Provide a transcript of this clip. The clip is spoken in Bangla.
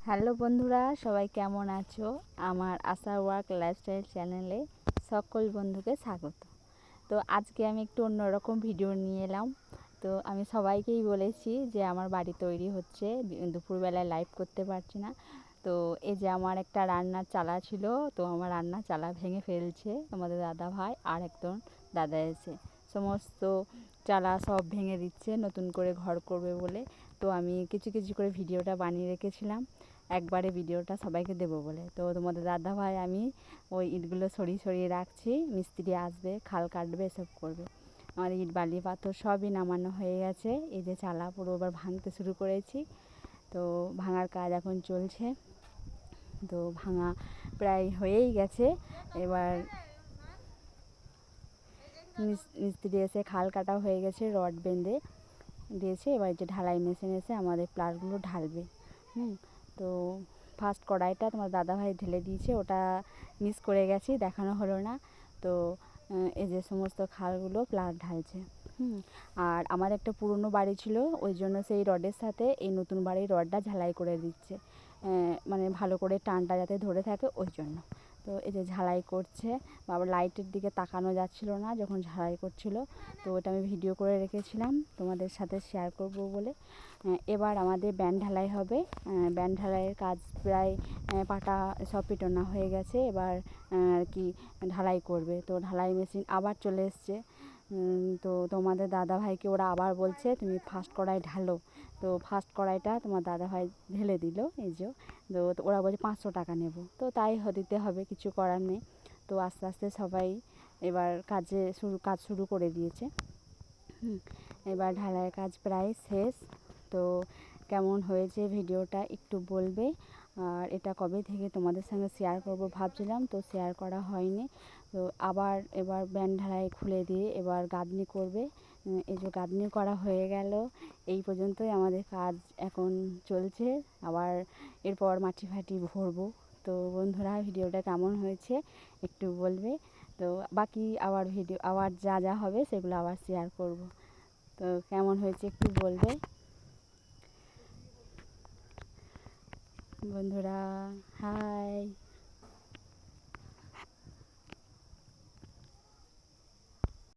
হ্যালো বন্ধুরা, সবাই কেমন আছো? আমার আশা ওয়ার্ক লাইফস্টাইল চ্যানেলে সকল বন্ধুকে স্বাগত। তো আজকে আমি একটু অন্যরকম ভিডিও নিয়ে এলাম। তো আমি সবাইকেই বলেছি যে আমার বাড়ি তৈরি হচ্ছে, দুপুরবেলায় লাইভ করতে পারছি না। তো এই যে আমার একটা রান্নার চালা ছিল, তো আমার রান্নার চালা ভেঙে ফেলছে তোমাদের দাদা ভাই আর একজন দাদা এসে সমস্ত চালা সব ভেঙে দিচ্ছে নতুন করে ঘর করবে বলে। তো আমি কিছু কিছু করে ভিডিওটা বানিয়ে রেখেছিলাম একবারে ভিডিওটা সবাইকে দেবো বলে। তো তোমাদের দাদা ভাই আমি ওই ইটগুলো সরিয়ে সরিয়ে রাখছি, মিস্ত্রি আসবে, খাল কাটবে, এসব করবে। আমার ইট বালি পাথর সবই নামানো হয়ে গেছে। এই যে চালা পুরো এবার ভাঙতে শুরু করেছি। তো ভাঙার কাজ এখন চলছে। তো ভাঙা প্রায় হয়েই গেছে। এবার মিস্ত্রি এসে খাল কাটা হয়ে গেছে, রড বেঁধে দিয়েছে। এবার যে ঢালাই মেশিন এসে আমাদের প্লাটগুলো ঢালবে। তো ফার্স্ট কড়াইটা তোমার দাদাভাই ঢেলে দিয়েছে, ওটা মিস করে গেছি, দেখানো হলো না। তো এই যে সমস্ত খালগুলো প্লাট ঢালছে। আর আমার একটা পুরনো বাড়ি ছিল, ওই জন্য সেই রডের সাথে এই নতুন বাড়ির রডটা ঝালাই করে দিচ্ছে, মানে ভালো করে টানটা যাতে ধরে থাকে ওই জন্য। তো এই যে ঝালাই করছে, আবার লাইটের দিকে তাকানো যাচ্ছিল না যখন ঝালাই করছিল। তো ওটা আমি ভিডিও করে রেখেছিলাম তোমাদের সাথে শেয়ার করব বলে। এবার আমাদের ব্যান্ড ঢালাই হবে। ব্যান্ড ঢালাইয়ের কাজ প্রায় পাটা সব পিটানো হয়ে গেছে। এবার আর কি ঢালাই করবে। তো ঢালাই মেশিন আবার চলে এসছে। তো তোমাদের দাদাভাইকে ওরা আবার বলছে তুমি ফার্স্ট কড়াই ঢালো। তো ফার্স্ট কড়াইটা তোমার দাদাভাই ঢেলে দিল, এই যে। তো ওরা বলছে 500 টাকা নেব। তো তাই দিতে হবে, কিছু করার নেই। তো আস্তে আস্তে সবাই এবার কাজ শুরু করে দিয়েছে। এবার ঢালাইয়ের কাজ প্রায় শেষ। তো কেমন হয়েছে ভিডিওটা একটু বলবে। আর এটা কবে থেকে তোমাদের সঙ্গে শেয়ার করব ভাবছিলাম, তো শেয়ার করা হয়নি। তো আবার এবার ব্যান্ড ঢালাই খুলে দিয়ে এবার গাঁথনি করবে। এই যে গাঁথনি করা হয়ে গেল। এই পর্যন্তই আমাদের কাজ এখন চলছে। আবার এরপর মাটি ফাটি ভরবো। তো বন্ধুরা, ভিডিওটা কেমন হয়েছে একটু বলবে। তো বাকি আবার যা যা হবে সেগুলো আবার শেয়ার করব। তো কেমন হয়েছে একটু বলবে বন্ধুরা। হাই।